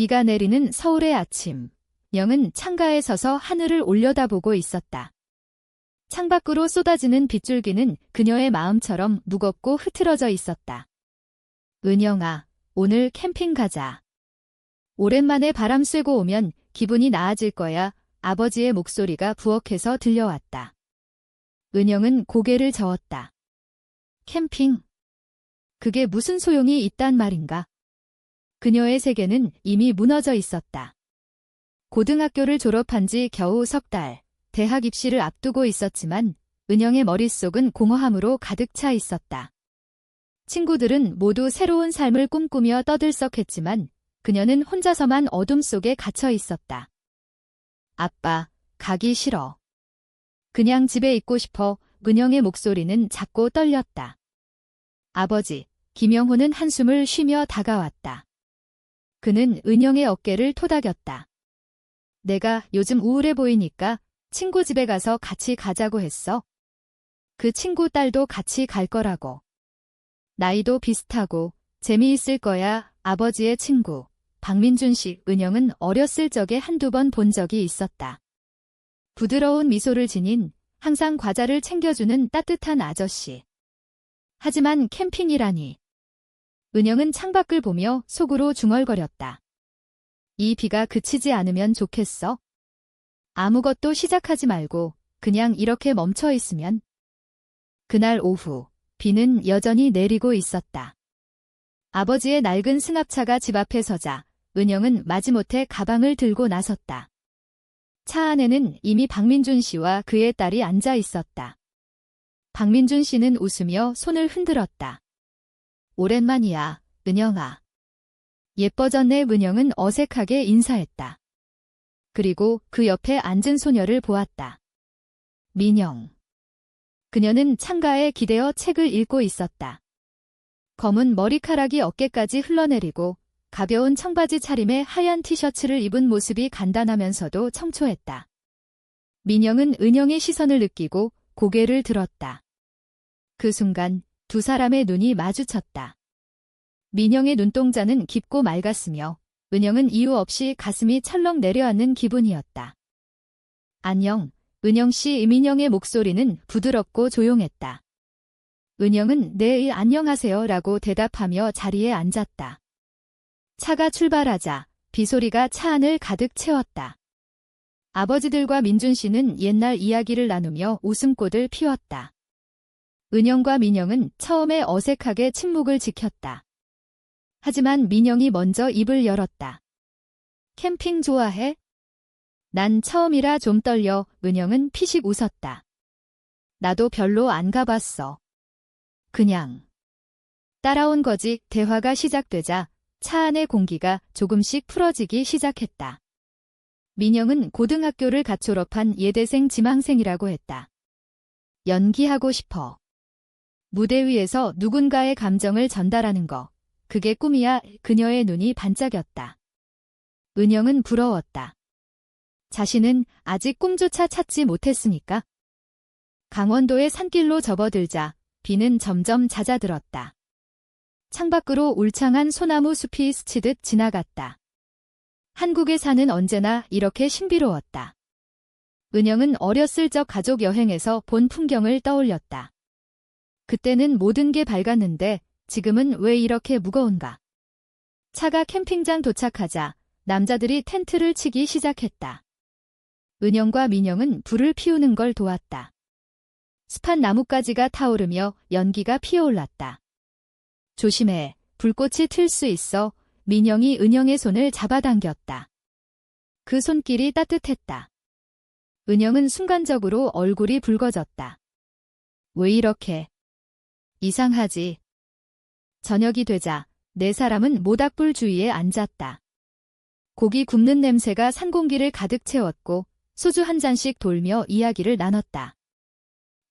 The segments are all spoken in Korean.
비가 내리는 서울의 아침. 영은 창가에 서서 하늘을 올려다보고 있었다. 창밖으로 쏟아지는 빗줄기는 그녀의 마음처럼 무겁고 흐트러져 있었다. 은영아, 오늘 캠핑 가자. 오랜만에 바람 쐬고 오면 기분이 나아질 거야. 아버지의 목소리가 부엌에서 들려왔다. 은영은 고개를 저었다. 캠핑? 그게 무슨 소용이 있단 말인가? 그녀의 세계는 이미 무너져 있었다. 고등학교를 졸업한 지 겨우 석 달, 대학 입시를 앞두고 있었지만 은영의 머릿속은 공허함으로 가득 차 있었다. 친구들은 모두 새로운 삶을 꿈꾸며 떠들썩했지만 그녀는 혼자서만 어둠 속에 갇혀 있었다. 아빠, 가기 싫어. 그냥 집에 있고 싶어. 은영의 목소리는 작고 떨렸다. 아버지, 김영호는 한숨을 쉬며 다가왔다. 그는 은영의 어깨를 토닥였다. 내가 요즘 우울해 보이니까 친구 집에 가서 같이 가자고 했어. 그 친구 딸도 같이 갈 거라고. 나이도 비슷하고 재미있을 거야. 아버지의 친구, 박민준 씨. 은영은 어렸을 적에 한두 번 본 적이 있었다. 부드러운 미소를 지닌 항상 과자를 챙겨주는 따뜻한 아저씨. 하지만 캠핑이라니. 은영은 창밖을 보며 속으로 중얼거렸다. 이 비가 그치지 않으면 좋겠어. 아무것도 시작하지 말고 그냥 이렇게 멈춰 있으면. 그날 오후, 비는 여전히 내리고 있었다. 아버지의 낡은 승합차가 집 앞에 서자 은영은 마지못해 가방을 들고 나섰다. 차 안에는 이미 박민준 씨와 그의 딸이 앉아 있었다. 박민준 씨는 웃으며 손을 흔들었다. 오랜만이야, 은영아. 예뻐졌네. 은영은 어색하게 인사했다. 그리고 그 옆에 앉은 소녀를 보았다. 민영. 그녀는 창가에 기대어 책을 읽고 있었다. 검은 머리카락이 어깨까지 흘러내리고 가벼운 청바지 차림에 하얀 티셔츠를 입은 모습이 간단하면서도 청초했다. 민영은 은영의 시선을 느끼고 고개를 들었다. 그 순간 두 사람의 눈이 마주쳤다. 민영의 눈동자는 깊고 맑았으며 은영은 이유 없이 가슴이 철렁 내려앉는 기분이었다. 안녕, 은영씨. 민영의 목소리는 부드럽고 조용했다. 은영은 네, 안녕하세요 라고 대답하며 자리에 앉았다. 차가 출발하자 비소리가 차 안을 가득 채웠다. 아버지들과 민준 씨는 옛날 이야기를 나누며 웃음꽃을 피웠다. 은영과 민영은 처음에 어색하게 침묵을 지켰다. 하지만 민영이 먼저 입을 열었다. 캠핑 좋아해? 난 처음이라 좀 떨려. 은영은 피식 웃었다. 나도 별로 안 가봤어. 그냥 따라온 거지. 대화가 시작되자 차 안의 공기가 조금씩 풀어지기 시작했다. 민영은 고등학교를 갓 졸업한 예대생 지망생이라고 했다. 연기하고 싶어. 무대 위에서 누군가의 감정을 전달하는 거. 그게 꿈이야. 그녀의 눈이 반짝였다. 은영은 부러웠다. 자신은 아직 꿈조차 찾지 못했으니까. 강원도의 산길로 접어들자 비는 점점 잦아들었다. 창밖으로 울창한 소나무 숲이 스치듯 지나갔다. 한국의 산은 언제나 이렇게 신비로웠다. 은영은 어렸을 적 가족 여행에서 본 풍경을 떠올렸다. 그때는 모든 게 밝았는데 지금은 왜 이렇게 무거운가? 차가 캠핑장 도착하자 남자들이 텐트를 치기 시작했다. 은영과 민영은 불을 피우는 걸 도왔다. 습한 나뭇가지가 타오르며 연기가 피어올랐다. 조심해, 불꽃이 튈 수 있어. 민영이 은영의 손을 잡아당겼다. 그 손길이 따뜻했다. 은영은 순간적으로 얼굴이 붉어졌다. 왜 이렇게? 이상하지. 저녁이 되자 네 사람은 모닥불 주위에 앉았다. 고기 굽는 냄새가 산 공기를 가득 채웠고 소주 한 잔씩 돌며 이야기를 나눴다.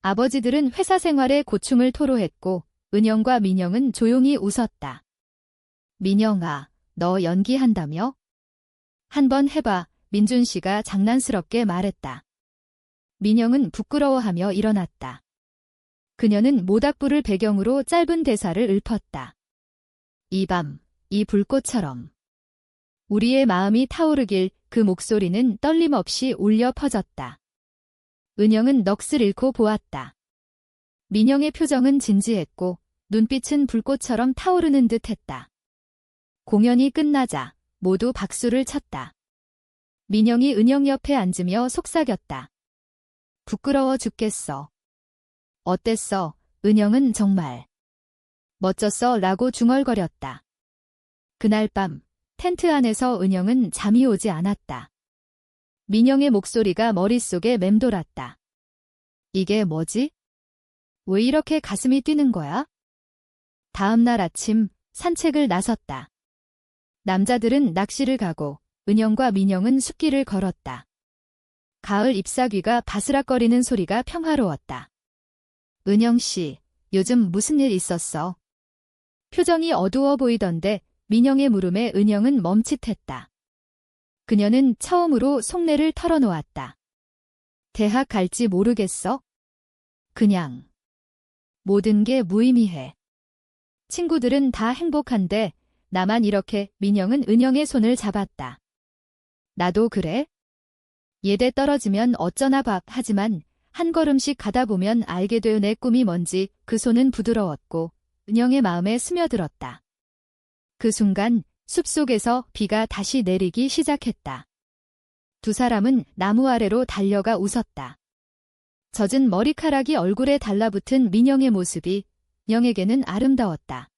아버지들은 회사 생활의 고충을 토로했고 은영과 민영은 조용히 웃었다. 민영아, 너 연기한다며? 한번 해봐. 민준 씨가 장난스럽게 말했다. 민영은 부끄러워하며 일어났다. 그녀는 모닥불을 배경으로 짧은 대사를 읊었다. 이 밤, 이 불꽃처럼. 우리의 마음이 타오르길 그 목소리는 떨림 없이 울려 퍼졌다. 은영은 넋을 잃고 보았다. 민영의 표정은 진지했고 눈빛은 불꽃처럼 타오르는 듯했다. 공연이 끝나자 모두 박수를 쳤다. 민영이 은영 옆에 앉으며 속삭였다. 부끄러워 죽겠어. 어땠어? 은영은 정말 멋졌어 라고 중얼거렸다. 그날 밤 텐트 안에서 은영은 잠이 오지 않았다. 민영의 목소리가 머릿속에 맴돌았다. 이게 뭐지? 왜 이렇게 가슴이 뛰는 거야? 다음 날 아침 산책을 나섰다. 남자들은 낚시를 가고 은영과 민영은 숲길을 걸었다. 가을 잎사귀가 바스락거리는 소리가 평화로웠다. 은영 씨, 요즘 무슨 일 있었어? 표정이 어두워 보이던데 민영의 물음에 은영은 멈칫했다. 그녀는 처음으로 속내를 털어놓았다. 대학 갈지 모르겠어? 그냥. 모든 게 무의미해. 친구들은 다 행복한데 나만 이렇게. 민영은 은영의 손을 잡았다. 나도 그래? 예대 떨어지면 어쩌나 밥. 하지만 한 걸음씩 가다 보면 알게 돼요 내 꿈이 뭔지. 그 손은 부드러웠고 은영의 마음에 스며들었다. 그 순간 숲속에서 비가 다시 내리기 시작했다. 두 사람은 나무 아래로 달려가 웃었다. 젖은 머리카락이 얼굴에 달라붙은 민영의 모습이 은영에게는 아름다웠다.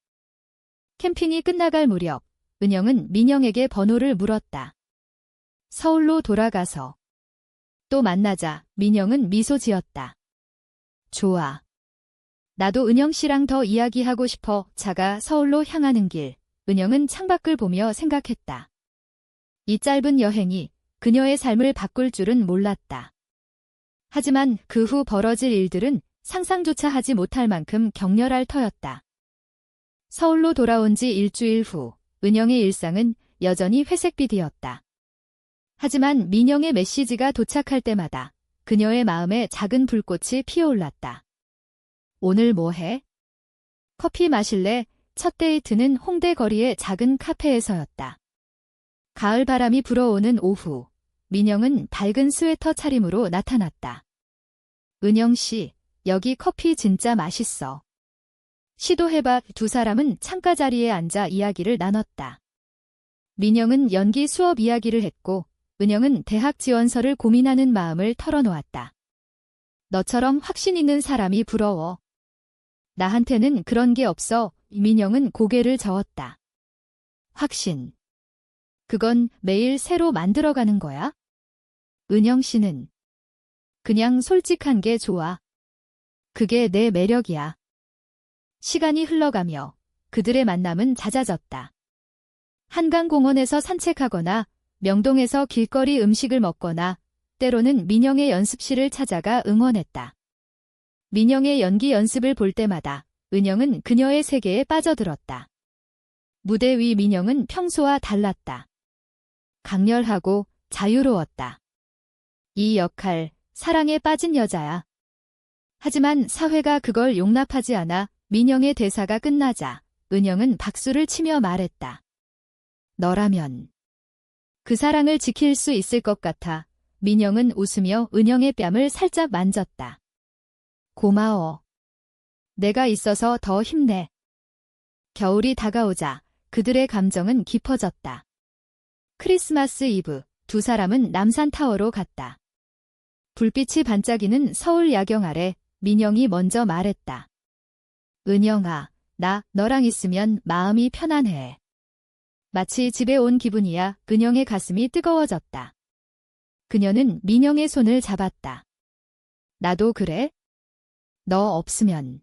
캠핑이 끝나갈 무렵 은영은 민영에게 번호를 물었다. 서울로 돌아가서 또 만나자. 민영은 미소 지었다. 좋아. 나도 은영 씨랑 더 이야기하고 싶어. 차가 서울로 향하는 길. 은영은 창밖을 보며 생각했다. 이 짧은 여행이 그녀의 삶을 바꿀 줄은 몰랐다. 하지만 그 후 벌어질 일들은 상상조차 하지 못할 만큼 격렬할 터였다. 서울로 돌아온 지 일주일 후 은영의 일상은 여전히 회색빛이었다. 하지만 민영의 메시지가 도착할 때마다 그녀의 마음에 작은 불꽃이 피어올랐다. 오늘 뭐 해? 커피 마실래? 첫 데이트는 홍대 거리의 작은 카페에서였다. 가을 바람이 불어오는 오후, 민영은 밝은 스웨터 차림으로 나타났다. 은영 씨, 여기 커피 진짜 맛있어. 시도해봐. 두 사람은 창가 자리에 앉아 이야기를 나눴다. 민영은 연기 수업 이야기를 했고, 은영은 대학 지원서를 고민하는 마음을 털어놓았다. 너처럼 확신 있는 사람이 부러워. 나한테는 그런 게 없어. 민영은 고개를 저었다. 확신. 그건 매일 새로 만들어가는 거야? 은영 씨는 그냥 솔직한 게 좋아. 그게 내 매력이야. 시간이 흘러가며 그들의 만남은 잦아졌다. 한강공원에서 산책하거나 명동에서 길거리 음식을 먹거나 때로는 민영의 연습실을 찾아가 응원했다. 민영의 연기 연습을 볼 때마다 은영은 그녀의 세계에 빠져들었다. 무대 위 민영은 평소와 달랐다. 강렬하고 자유로웠다. 이 역할, 사랑에 빠진 여자야. 하지만 사회가 그걸 용납하지 않아. 민영의 대사가 끝나자 은영은 박수를 치며 말했다. 너라면 그 사랑을 지킬 수 있을 것 같아. 민영은 웃으며 은영의 뺨을 살짝 만졌다. 고마워. 내가 있어서 더 힘내. 겨울이 다가오자 그들의 감정은 깊어졌다. 크리스마스 이브, 두 사람은 남산타워로 갔다. 불빛이 반짝이는 서울 야경 아래 민영이 먼저 말했다. 은영아, 나 너랑 있으면 마음이 편안해. 마치 집에 온 기분이야. 은영의 가슴이 뜨거워졌다. 그녀는 민영의 손을 잡았다. 나도 그래? 너 없으면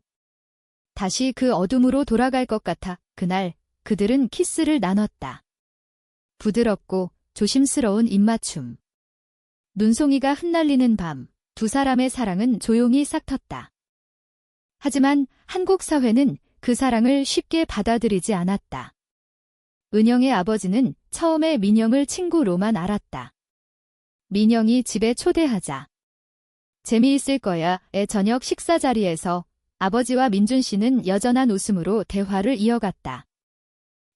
다시 그 어둠으로 돌아갈 것 같아. 그날 그들은 키스를 나눴다. 부드럽고 조심스러운 입맞춤. 눈송이가 흩날리는 밤, 두 사람의 사랑은 조용히 싹텄다. 하지만 한국 사회는 그 사랑을 쉽게 받아들이지 않았다. 은영의 아버지는 처음에 민영을 친구로만 알았다. 민영이 집에 초대하자. 재미있을 거야의 저녁 식사 자리에서 아버지와 민준 씨는 여전한 웃음으로 대화를 이어갔다.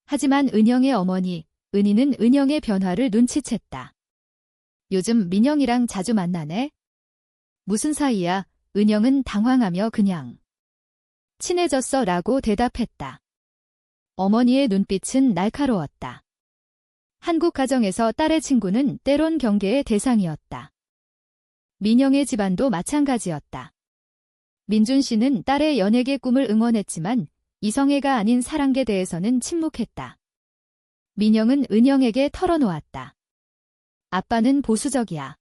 하지만 은영의 어머니, 은희는 은영의 변화를 눈치챘다. 요즘 민영이랑 자주 만나네? 무슨 사이야? 은영은 당황하며 그냥 친해졌어 라고 대답했다. 어머니의 눈빛은 날카로웠다. 한국 가정에서 딸의 친구는 때론 경계의 대상이었다. 민영의 집안도 마찬가지였다. 민준 씨는 딸의 연예계 꿈을 응원했지만 이성애가 아닌 사랑에 대해서는 침묵했다. 민영은 은영에게 털어놓았다. 아빠는 보수적이야.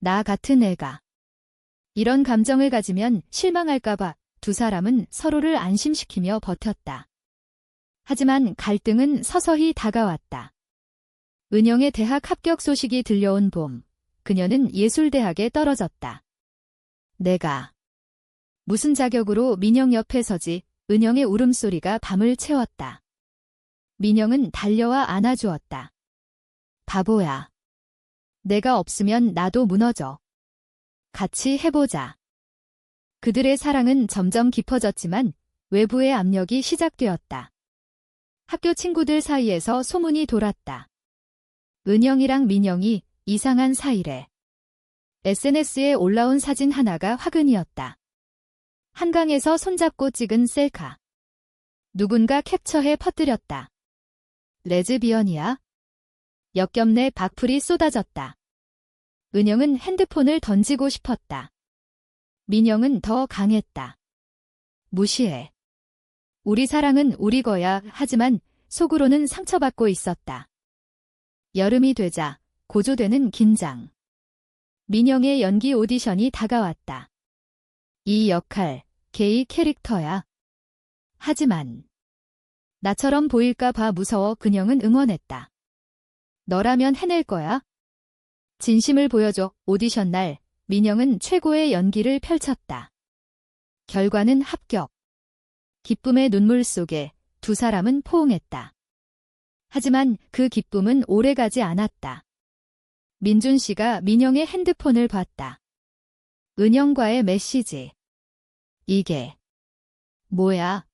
나 같은 애가 이런 감정을 가지면 실망할까봐 두 사람은 서로를 안심시키며 버텼다. 하지만 갈등은 서서히 다가왔다. 은영의 대학 합격 소식이 들려온 봄, 그녀는 예술대학에 떨어졌다. 내가 무슨 자격으로 민영 옆에 서지? 은영의 울음소리가 밤을 채웠다. 민영은 달려와 안아주었다. 바보야. 내가 없으면 나도 무너져. 같이 해보자. 그들의 사랑은 점점 깊어졌지만 외부의 압력이 시작되었다. 학교 친구들 사이에서 소문이 돌았다. 은영이랑 민영이 이상한 사이래. SNS에 올라온 사진 하나가 화근이었다. 한강에서 손잡고 찍은 셀카. 누군가 캡처해 퍼뜨렸다. 레즈비언이야? 역겹네. 박풀이 쏟아졌다. 은영은 핸드폰을 던지고 싶었다. 민영은 더 강했다. 무시해. 우리 사랑은 우리 거야. 하지만 속으로는 상처받고 있었다. 여름이 되자 고조되는 긴장. 민영의 연기 오디션이 다가왔다. 이 역할, 게이 캐릭터야. 하지만 나처럼 보일까 봐 무서워. 그녀는 응원했다. 너라면 해낼 거야. 진심을 보여줘. 오디션 날 민영은 최고의 연기를 펼쳤다. 결과는 합격. 기쁨의 눈물 속에 두 사람은 포옹했다. 하지만 그 기쁨은 오래가지 않았다. 민준 씨가 민영의 핸드폰을 봤다. 은영과의 메시지. 이게 뭐야?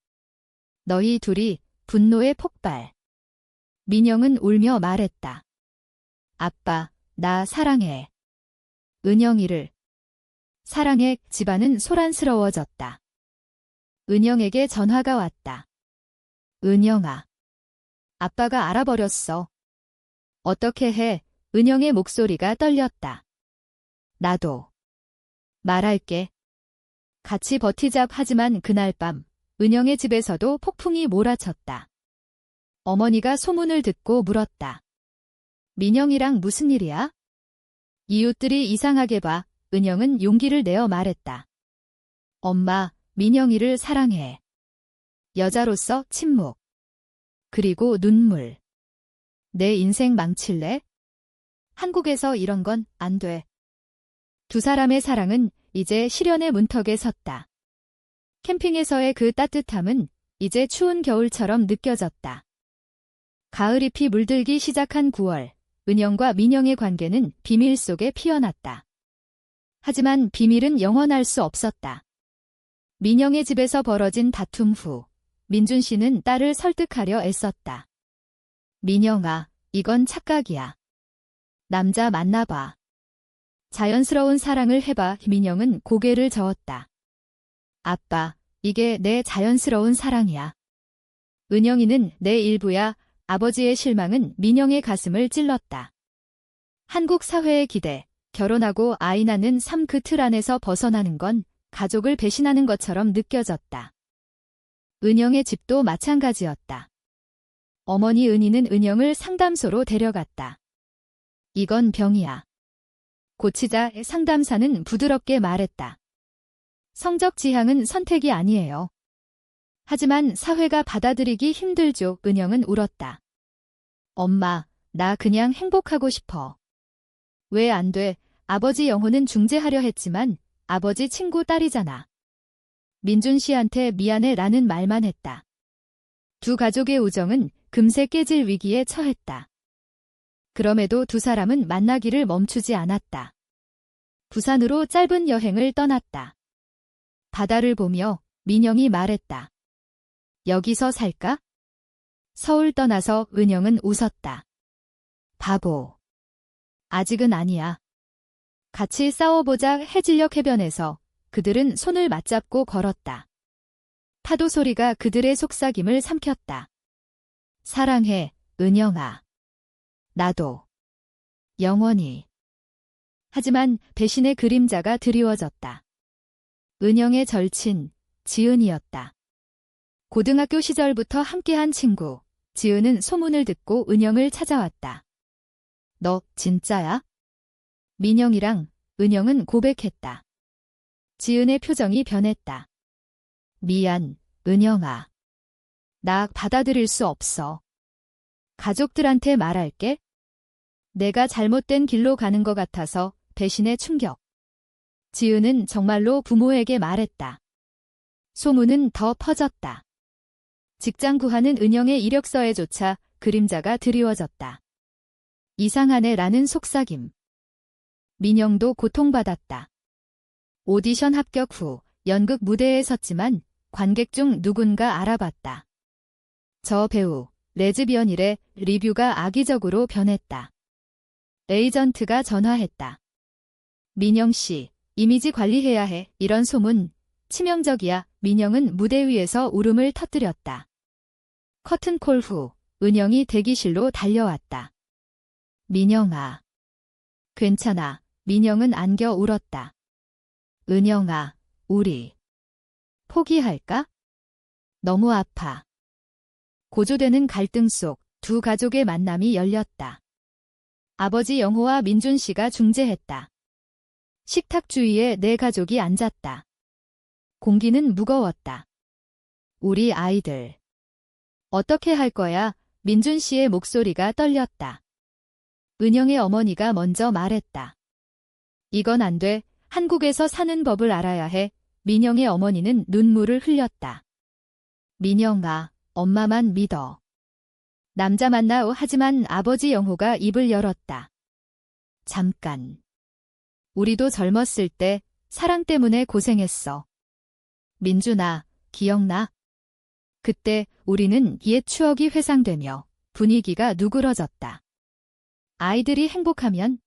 너희 둘이 분노의 폭발. 민영은 울며 말했다. 아빠, 나 사랑해. 은영이를 사랑해. 집안은 소란스러워졌다. 은영에게 전화가 왔다. 은영아. 아빠가 알아버렸어. 어떻게 해? 은영의 목소리가 떨렸다. 나도 말할게. 같이 버티자. 하지만 그날 밤 은영의 집에서도 폭풍이 몰아쳤다. 어머니가 소문을 듣고 물었다. 민영이랑 무슨 일이야? 이웃들이 이상하게 봐. 은영은 용기를 내어 말했다. 엄마, 민영이를 사랑해. 여자로서 침묵. 그리고 눈물. 내 인생 망칠래? 한국에서 이런 건 안 돼. 두 사람의 사랑은 이제 실연의 문턱에 섰다. 캠핑에서의 그 따뜻함은 이제 추운 겨울처럼 느껴졌다. 가을잎이 물들기 시작한 9월, 은영과 민영의 관계는 비밀 속에 피어났다. 하지만 비밀은 영원할 수 없었다. 민영의 집에서 벌어진 다툼 후, 민준 씨는 딸을 설득하려 애썼다. 민영아, 이건 착각이야. 남자 만나봐. 자연스러운 사랑을 해봐. 민영은 고개를 저었다. 아빠, 이게 내 자연스러운 사랑이야. 은영이는 내 일부야. 아버지의 실망은 민영의 가슴을 찔렀다. 한국 사회의 기대, 결혼하고 아이 낳는 삶 그 틀 안에서 벗어나는 건 가족을 배신하는 것처럼 느껴졌다. 은영의 집도 마찬가지였다. 어머니 은희는 은영을 상담소로 데려갔다. 이건 병이야. 고치자. 상담사는 부드럽게 말했다. 성적 지향은 선택이 아니에요. 하지만 사회가 받아들이기 힘들죠. 은영은 울었다. 엄마, 나 그냥 행복하고 싶어. 왜 안 돼? 아버지 영혼은 중재하려 했지만 아버지 친구 딸이잖아. 민준 씨한테 미안해 라는 말만 했다. 두 가족의 우정은 금세 깨질 위기에 처했다. 그럼에도 두 사람은 만나기를 멈추지 않았다. 부산으로 짧은 여행을 떠났다. 바다를 보며 민영이 말했다. 여기서 살까? 서울 떠나서 은영은 웃었다. 바보. 아직은 아니야. 같이 싸워보자. 해질녘 해변에서 그들은 손을 맞잡고 걸었다. 파도 소리가 그들의 속삭임을 삼켰다. 사랑해, 은영아. 나도. 영원히. 하지만 배신의 그림자가 드리워졌다. 은영의 절친, 지은이었다. 고등학교 시절부터 함께한 친구, 지은은 소문을 듣고 은영을 찾아왔다. 너 진짜야? 민영이랑 은영은 고백했다. 지은의 표정이 변했다. 미안, 은영아. 나 받아들일 수 없어. 가족들한테 말할게. 내가 잘못된 길로 가는 것 같아서 배신의 충격. 지은은 정말로 부모에게 말했다. 소문은 더 퍼졌다. 직장 구하는 은영의 이력서에조차 그림자가 드리워졌다. 이상하네라는 속삭임. 민영도 고통받았다. 오디션 합격 후 연극 무대에 섰지만 관객 중 누군가 알아봤다. 저 배우, 레즈비언이래. 리뷰가 악의적으로 변했다. 에이전트가 전화했다. 민영 씨, 이미지 관리해야 해. 이런 소문 치명적이야. 민영은 무대 위에서 울음을 터뜨렸다. 커튼콜 후 은영이 대기실로 달려왔다. 민영아. 괜찮아. 민영은 안겨 울었다. 은영아, 우리 포기할까? 너무 아파. 고조되는 갈등 속 두 가족의 만남이 열렸다. 아버지 영호와 민준 씨가 중재했다. 식탁 주위에 네 가족이 앉았다. 공기는 무거웠다. 우리 아이들. 어떻게 할 거야? 민준 씨의 목소리가 떨렸다. 은영의 어머니가 먼저 말했다. 이건 안 돼. 한국에서 사는 법을 알아야 해. 민영의 어머니는 눈물을 흘렸다. 민영아, 엄마만 믿어. 남자 만나오. 하지만 아버지 영호가 입을 열었다. 잠깐. 우리도 젊었을 때 사랑 때문에 고생했어. 민준아, 기억나? 그때 우리는 옛 추억이 회상되며 분위기가 누그러졌다. 아이들이 행복하면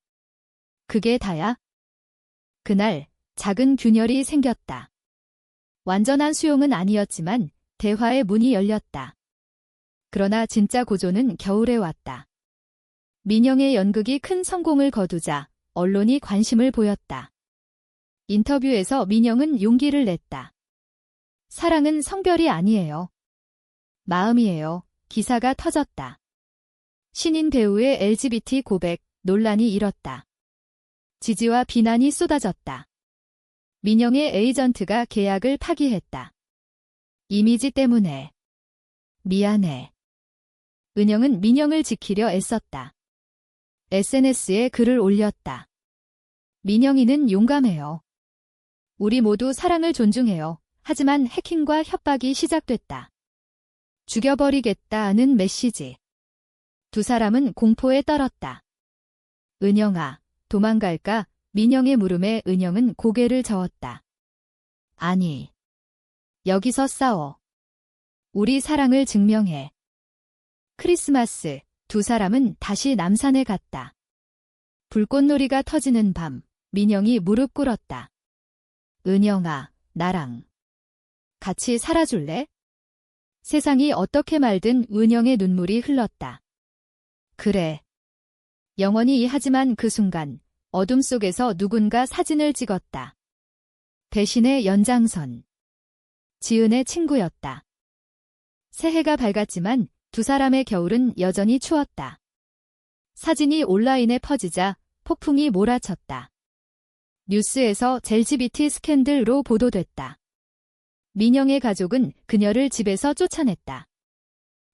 그게 다야? 그날 작은 균열이 생겼다. 완전한 수용은 아니었지만 대화의 문이 열렸다. 그러나 진짜 고조는 겨울에 왔다. 민영의 연극이 큰 성공을 거두자 언론이 관심을 보였다. 인터뷰에서 민영은 용기를 냈다. 사랑은 성별이 아니에요. 마음이에요. 기사가 터졌다. 신인 배우의 LGBT 고백, 논란이 일었다. 지지와 비난이 쏟아졌다. 민영의 에이전트가 계약을 파기했다. 이미지 때문에. 미안해. 은영은 민영을 지키려 애썼다. SNS에 글을 올렸다. 민영이는 용감해요. 우리 모두 사랑을 존중해요. 하지만 해킹과 협박이 시작됐다. 죽여버리겠다는 메시지. 두 사람은 공포에 떨었다. 은영아, 도망갈까? 민영의 물음에 은영은 고개를 저었다. 아니. 여기서 싸워. 우리 사랑을 증명해. 크리스마스, 두 사람은 다시 남산에 갔다. 불꽃놀이가 터지는 밤, 민영이 무릎 꿇었다. 은영아, 나랑 같이 살아줄래? 세상이 어떻게 말든 은영의 눈물이 흘렀다. 그래. 영원히. 하지만 그 순간 어둠 속에서 누군가 사진을 찍었다. 배신의 연장선. 지은의 친구였다. 새해가 밝았지만 두 사람의 겨울은 여전히 추웠다. 사진이 온라인에 퍼지자 폭풍이 몰아쳤다. 뉴스에서 LGBT 스캔들로 보도됐다. 민영의 가족은 그녀를 집에서 쫓아냈다.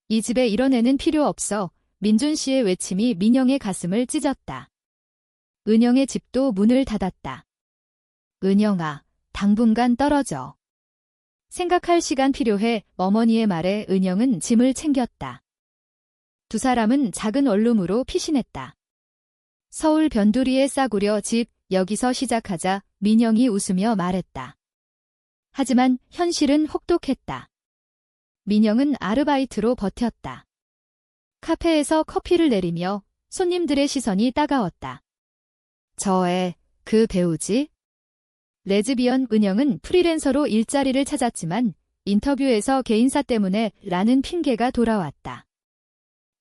이 집에 이런 애는 필요 없어. 민준 씨의 외침이 민영의 가슴을 찢었다. 은영의 집도 문을 닫았다. 은영아, 당분간 떨어져. 생각할 시간 필요해. 어머니의 말에 은영은 짐을 챙겼다. 두 사람은 작은 원룸으로 피신했다. 서울 변두리의 싸구려 집, 여기서 시작하자. 민영이 웃으며 말했다. 하지만 현실은 혹독했다. 민영은 아르바이트로 버텼다. 카페에서 커피를 내리며 손님들의 시선이 따가웠다. 저 애, 그 배우지? 레즈비언 은영은 프리랜서로 일자리를 찾았지만 인터뷰에서 개인사 때문에 라는 핑계가 돌아왔다.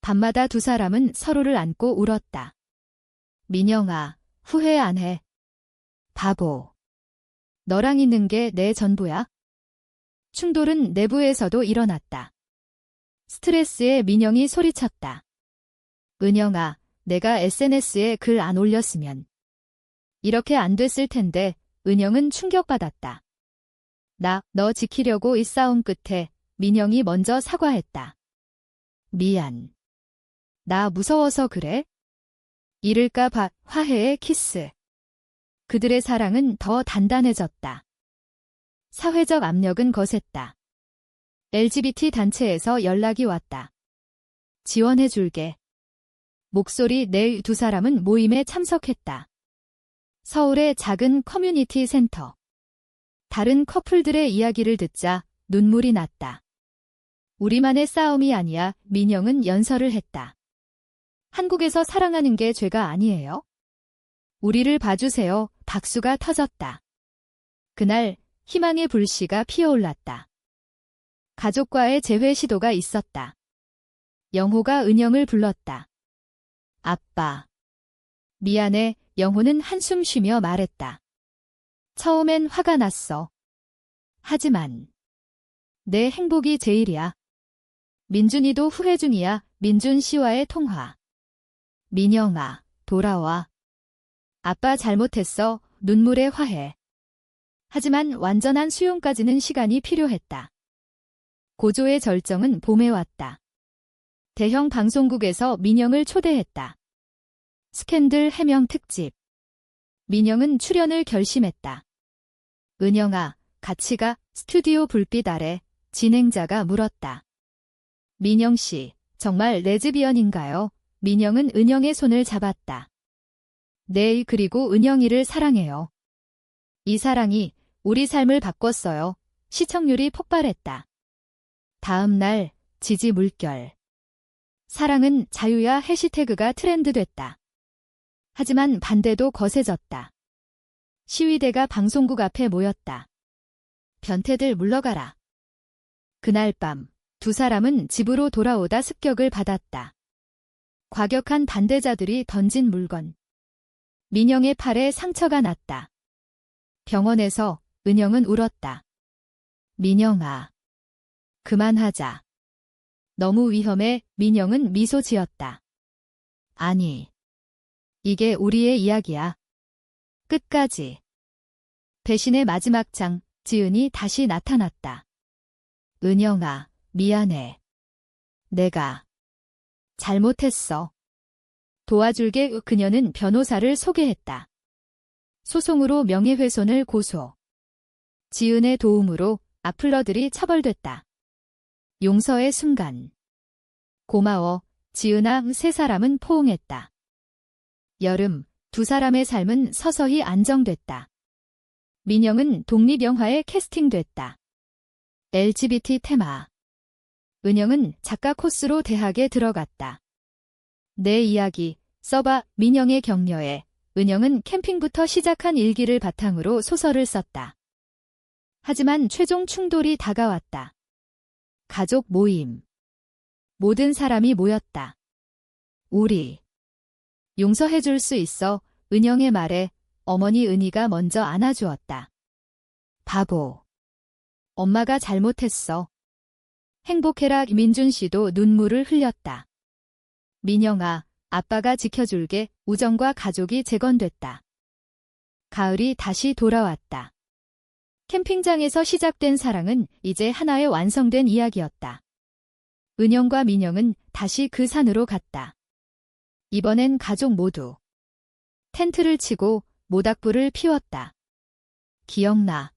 밤마다 두 사람은 서로를 안고 울었다. 민영아, 후회 안 해. 바보. 너랑 있는 게 내 전부야. 충돌은 내부에서도 일어났다. 스트레스에 민영이 소리쳤다. 은영아, 내가 SNS에 글 안 올렸으면 이렇게 안 됐을 텐데. 은영은 충격받았다. 너 지키려고 이 싸움 끝에 민영이 먼저 사과했다. 미안. 나 무서워서 그래? 이럴까 봐. 화해의 키스. 그들의 사랑은 더 단단해졌다. 사회적 압력은 거셌다. LGBT 단체에서 연락이 왔다. 지원해줄게. 목소리 낼 두 사람은 모임에 참석했다. 서울의 작은 커뮤니티 센터. 다른 커플들의 이야기를 듣자 눈물이 났다. 우리만의 싸움이 아니야. 민영은 연설을 했다. 한국에서 사랑하는 게 죄가 아니에요. 우리를 봐주세요. 박수가 터졌다. 그날 희망의 불씨가 피어올랐다. 가족과의 재회 시도가 있었다. 영호가 은영을 불렀다. 아빠. 미안해. 영호는 한숨 쉬며 말했다. 처음엔 화가 났어. 하지만 내 행복이 제일이야. 민준이도 후회 중이야. 민준 씨와의 통화. 민영아, 돌아와. 아빠 잘못했어. 눈물의 화해. 하지만 완전한 수용까지는 시간이 필요했다. 고조의 절정은 봄에 왔다. 대형 방송국에서 민영을 초대했다. 스캔들 해명 특집. 민영은 출연을 결심했다. 은영아, 같이 가. 스튜디오 불빛 아래 진행자가 물었다. 민영 씨, 정말 레즈비언인가요? 민영은 은영의 손을 잡았다. 네, 그리고 은영이를 사랑해요. 이 사랑이 우리 삶을 바꿨어요. 시청률이 폭발했다. 다음 날 지지 물결. 사랑은 자유야 해시태그가 트렌드됐다. 하지만 반대도 거세졌다. 시위대가 방송국 앞에 모였다. 변태들 물러가라. 그날 밤 두 사람은 집으로 돌아오다 습격을 받았다. 과격한 반대자들이 던진 물건. 민영의 팔에 상처가 났다. 병원에서 은영은 울었다. 민영아. 그만하자. 너무 위험해. 민영은 미소 지었다. 아니. 이게 우리의 이야기야. 끝까지. 배신의 마지막 장, 지은이 다시 나타났다. 은영아, 미안해. 내가 잘못했어. 도와줄게. 그녀는 변호사를 소개했다. 소송으로 명예훼손을 고소. 지은의 도움으로 악플러들이 처벌됐다. 용서의 순간. 고마워, 지은아. 세 사람은 포옹했다. 여름, 두 사람의 삶은 서서히 안정됐다. 민영은 독립영화에 캐스팅됐다. LGBT 테마. 은영은 작가 코스로 대학에 들어갔다. 내 이야기, 써봐. 민영의 격려에 은영은 캠핑부터 시작한 일기를 바탕으로 소설을 썼다. 하지만 최종 충돌이 다가왔다. 가족 모임. 모든 사람이 모였다. 우리 용서해줄 수 있어. 은영의 말에 어머니 은희가 먼저 안아주었다. 바보. 엄마가 잘못했어. 행복해라. 민준 씨도 눈물을 흘렸다. 민영아, 아빠가 지켜줄게. 우정과 가족이 재건됐다. 가을이 다시 돌아왔다. 캠핑장에서 시작된 사랑은 이제 하나의 완성된 이야기였다. 은영과 민영은 다시 그 산으로 갔다. 이번엔 가족 모두 텐트를 치고 모닥불을 피웠다. 기억나.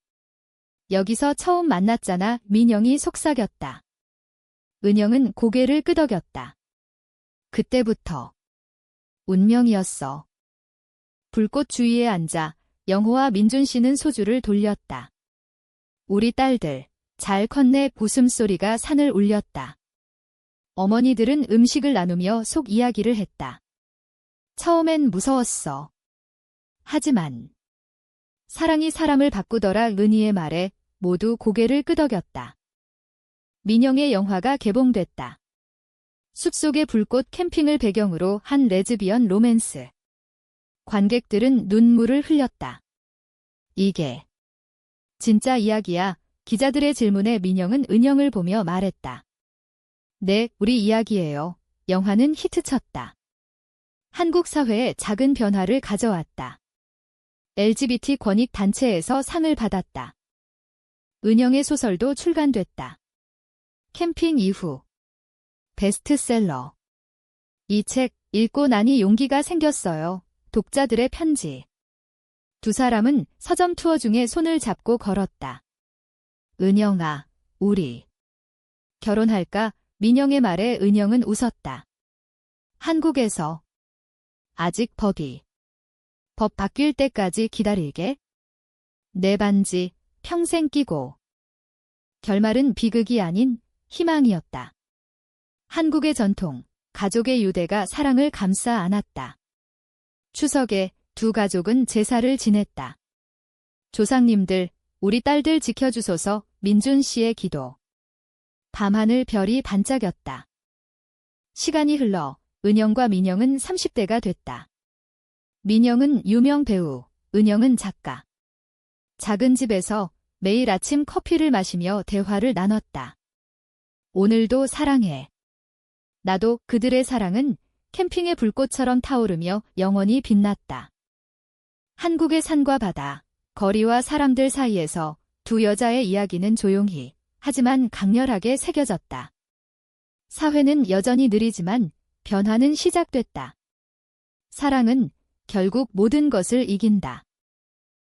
여기서 처음 만났잖아. 민영이 속삭였다. 은영은 고개를 끄덕였다. 그때부터 운명이었어. 불꽃 주위에 앉아 영호와 민준 씨는 소주를 돌렸다. 우리 딸들 잘 컸네. 웃음소리가 산을 울렸다. 어머니들은 음식을 나누며 속 이야기를 했다. 처음엔 무서웠어. 하지만 사랑이 사람을 바꾸더라 은희의 말에 모두 고개를 끄덕였다. 민영의 영화가 개봉됐다. 숲속의 불꽃 캠핑을 배경으로 한 레즈비언 로맨스. 관객들은 눈물을 흘렸다. 이게 진짜 이야기야. 기자들의 질문에 민영은 은영을 보며 말했다. 네, 우리 이야기예요. 영화는 히트쳤다. 한국 사회에 작은 변화를 가져왔다. LGBT 권익 단체에서 상을 받았다. 은영의 소설도 출간됐다. 캠핑 이후 베스트셀러. 이 책 읽고 나니 용기가 생겼어요. 독자들의 편지. 두 사람은 서점 투어 중에 손을 잡고 걸었다. 은영아, 우리 결혼할까? 민영의 말에 은영은 웃었다. 한국에서 아직 법 바뀔 때까지 기다릴게. 내 반지 평생 끼고. 결말은 비극이 아닌 희망이었다. 한국의 전통, 가족의 유대가 사랑을 감싸 안았다. 추석에 두 가족은 제사를 지냈다. 조상님들, 우리 딸들 지켜주소서. 민준 씨의 기도. 밤하늘 별이 반짝였다. 시간이 흘러 은영과 민영은 30대가 됐다. 민영은 유명 배우, 은영은 작가. 작은 집에서 매일 아침 커피를 마시며 대화를 나눴다. 오늘도 사랑해. 나도. 그들의 사랑은 캠핑의 불꽃처럼 타오르며 영원히 빛났다. 한국의 산과 바다, 거리와 사람들 사이에서 두 여자의 이야기는 조용히, 하지만 강렬하게 새겨졌다. 사회는 여전히 느리지만 변화는 시작됐다. 사랑은 결국 모든 것을 이긴다.